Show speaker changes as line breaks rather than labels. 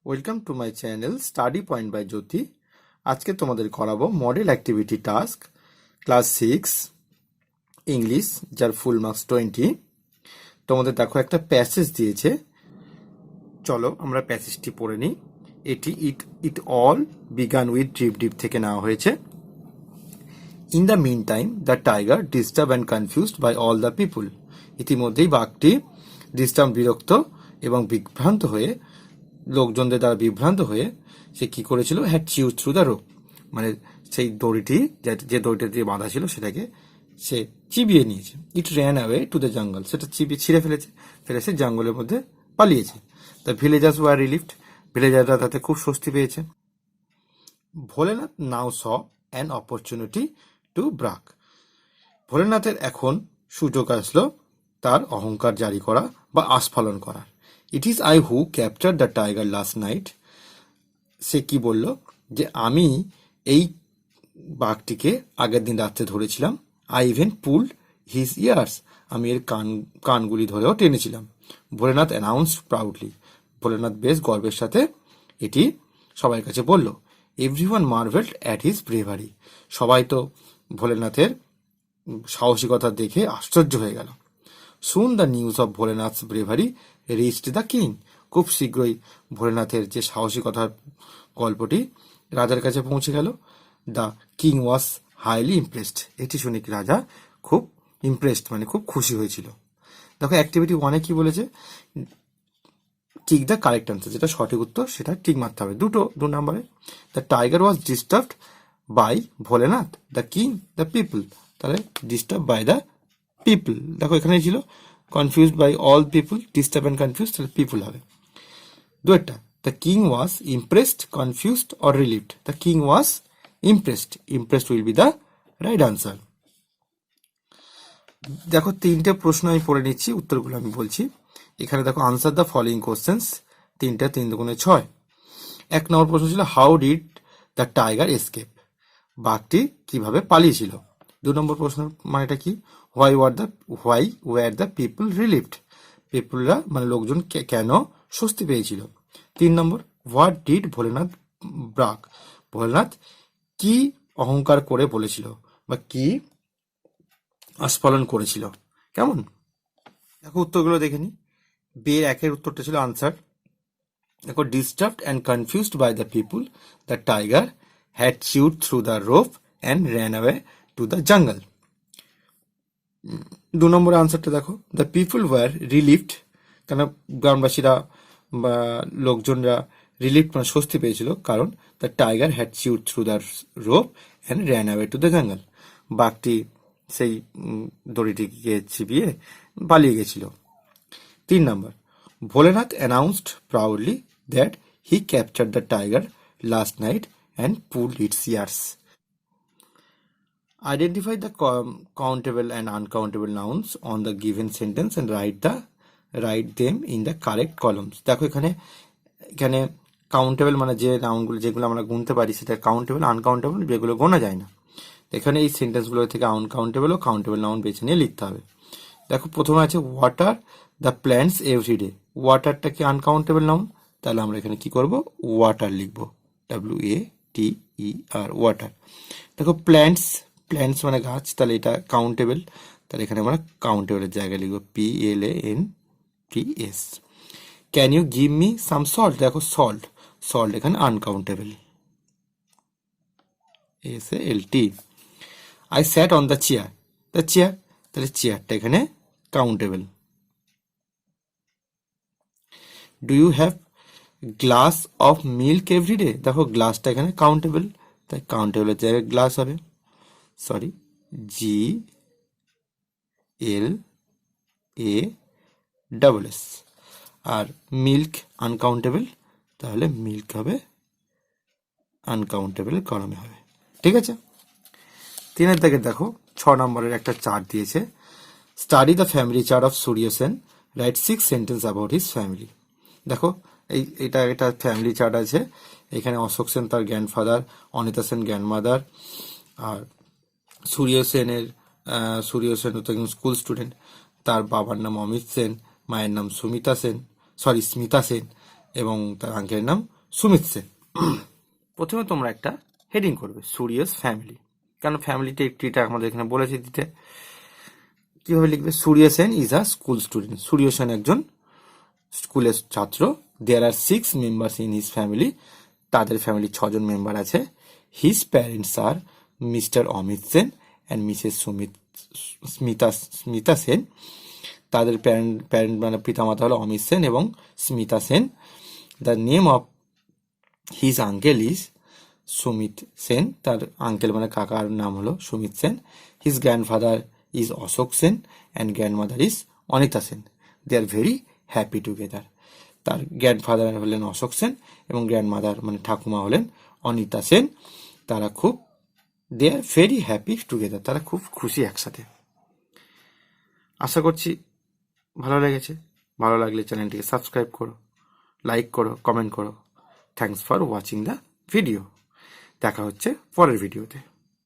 Welcome to my channel study point by Jyoti. আজকে তোমাদের করাবো model activity task class 6 English, যার ফুল মার্কস 20। তোমাদের দেখো একটা প্যাসেজ দিয়েছে, চলো আমরা প্যাসেজটি পড়ে নিই। এটি it all began with drip dip থেকে নেওয়া হয়েছে। In the meantime the tiger disturb and confused by all the people. ইতিমধ্যেই বাঘটি ডিস্টার্ব, বিরক্ত এবং বিভ্রান্ত হয়ে, লোকজনদের দ্বারা বিভ্রান্ত হয়ে সে কি করেছিল, হ্যাড চিউজ থ্রু দ্য রোপ, মানে সেই দড়িটি, যে দড়িটা দিয়ে বাঁধা ছিল সেটাকে সে চিবিয়ে নিয়েছে। It ran away to the jungle, সেটা ছিঁড়ে ফেলে সে জঙ্গলের মধ্যে পালিয়েছে। দ্য ভিলেজার্স ওয়ার রিলিফড, ভিলেজাররা তাতে খুব স্বস্তি পেয়েছে। Bholenath now saw an opportunity to brag, ভোলেনাথের এখন সুযোগ আসলো তার অহংকার জারি করা বা আস্ফালন করার। It is I who capture the tiger last night, সে কি বলল, যে আমি এই বাঘটিকে আগের দিন রাত্রে ধরেছিলাম। I even pulled his ears, আমি এর কানগুলি ধরেও টেনেছিলাম। ভোলেনাথ অ্যানাউন্সড প্রাউডলি, ভোলেনাথ বেশ গর্বের সাথে এটি সবার কাছে বলল। Everyone marvelled at his bravery, সবাই তো ভোলেনাথের সাহসিকতা দেখে আশ্চর্য হয়ে গেল। Soon the news of Bholenath's bravery reached the king, খুব শীঘ্রই ভোলেনাথের যে সাহসিকতার গল্পটি রাজার কাছে পৌঁছে গেল। The king was highly impressed, এটি শুনে কি রাজা খুব ইমপ্রেসড, মানে খুব খুশি হয়েছিল। দেখো অ্যাক্টিভিটি 1-এ কি বলেছে, টিক দ্য কারেক্ট আনসার, যেটা সঠিক উত্তর সেটা ঠিক মারতে হবে। 2 নম্বরে the tiger was disturbed by Bholenath, the king, the people, তাহলে ডিস্টার্ব বাই দ্য পিপল। দেখো এখানে ছিল confused by all people, disturb and confuse, তাহলে পিপল হবে। দুয়েরটা, the king was impressed, confused or relieved, the king was impressed, impressed will be the right answer. দেখো 3টে প্রশ্ন আমি পড়ে নিচ্ছি, উত্তরগুলো আমি বলছি। এখানে দেখো আনসার দ্য ফলোইং কোশ্চেন্স, 3 দুগুণে 6। 1 নম্বর প্রশ্ন ছিল how did the tiger escape, বাঘটি কিভাবে পালিয়েছিল। 2 নম্বর প্রশ্ন মানেটা কি, why were the people relieved, পিপলরা মানে লোকজন কেন স্বস্তি পেয়েছিল। 3 নম্বর what did Bholenath brag, Bholenath কি অহংকার করে বলেছিল বা কি আস্ফালন করেছিল। কেমন, দেখো উত্তরগুলো দেখে নি। বের 1-এর উত্তরটা ছিল আনসার। দেখো disturbed and confused by the people, the tiger had chewed through the rope and ran away to the jungle. 2 নম্বর আনসারটা দেখো, দ্য পিপুল ওয়ার রিলিভড, কেন গ্রামবাসীরা বা লোকজনরা রিলিফ মানে স্বস্তি পেয়েছিল, কারণ the tiger had chewed through the rope and ran away to the jungle, বাঘটি সেই দড়িটিকে চিবিয়ে পালিয়ে গেছিল। 3 নম্বর Bholenath announced proudly that he capture the tiger last night and pulled its ears. Identify the countable and uncountable nouns on the given sentence and write them in the correct columns. দেখো এখানে countable মানে যে নাউনগুলো যেগুলো আমরা গুনতে পারি সেটা countable, uncountable যেগুলো গোনা যায় না। এখানে এই সেন্টেন্সগুলো থেকে আনকাউন্টেবল ও কাউন্টেবল নাউন বেছে নিয়ে লিখতে হবে। দেখো প্রথমে আছে ওয়াটার দ্য প্ল্যান্টস এভরিডে, ওয়াটারটা কি আনকাউন্টেবল নাউন, তাহলে আমরা এখানে কি করব, ওয়াটার লিখবো, WATER, ওয়াটার। দেখো প্ল্যান্টস মানে গাছ, তাহলে এটা কাউন্টেবল, তাহলে এখানে আমরা কাউন্টেবলের জায়গায় লিখবো PLANTS। Can you give me some salt, দেখো সল্ট এখানে uncountable, SALT। I sat on the chair, তাহলে চেয়ারটা এখানে countable. Do you have glass of milk everyday, দেখো গ্লাসটা এখানে কাউন্টেবল, তাই কাউন্টেবলের জায়গায় গ্লাস হবে, GLASS। আর মিল্ক আনকাউন্টেবল, তাহলে মিল্ক হবে আনকাউন্টেবল কলমে হবে, ঠিক আছে। 3-এর দিকে দেখো 6 নম্বরের একটা চার্ট দিয়েছে, study the family chart of Surya Sen, right 6 sentence about his family. দেখো এটা ফ্যামিলি চার্ট আছে, এখানে অশোক সেন তার গ্র্যান্ডফাদার, অনিতা সেন গ্র্যান্ডমাদার, আর সূর্য সেন তো একজন স্কুল স্টুডেন্ট, তার বাবার নাম অমিত সেন, মায়ের নাম স্মিতা সেন, এবং তার আঙ্কেলের নাম সুমিত সেন। প্রথমে তোমরা একটা হেডিং করবে, সুরিয়াস ফ্যামিলি, কারণ ফ্যামিলিতে ট্রিটা আমাদের এখানে বলেছে দিতে। কিভাবে লিখবে? Suriya Sen is a school student. Suriya Sen একজন স্কুলের ছাত্র। There are 6 members in his family. তাদের ফ্যামিলি 6জন মেম্বার আছে। His parents are Mr Amit Sen and Mrs Smita Sen. তাদের প্যারেন্ট মানে পিতামাতা হলো অমিত সেন এবং Smita Sen. The name of his uncle is Sumit Sen. তার আঙ্কেল মানে কাকার নাম হলো Sumit Sen. His grandfather is Ashok Sen and grandmother is Anita Sen. They are very happy together. তার গ্র্যান্ডফাদার হলেন অশোক সেন এবং গ্র্যান্ডমাদার মানে ঠাকুমা হলেন অনিতা সেন। তারা খুব দে আর ভেরি হ্যাপি টুগেদার, তারা খুব খুশি একসাথে। আশা করছি ভালো লেগেছে। ভালো লাগলে চ্যানেলটিকে সাবস্ক্রাইব করো, লাইক করো, কমেন্ট করো। Thanks for watching the video. দেখা হচ্ছে পরের ভিডিওতে।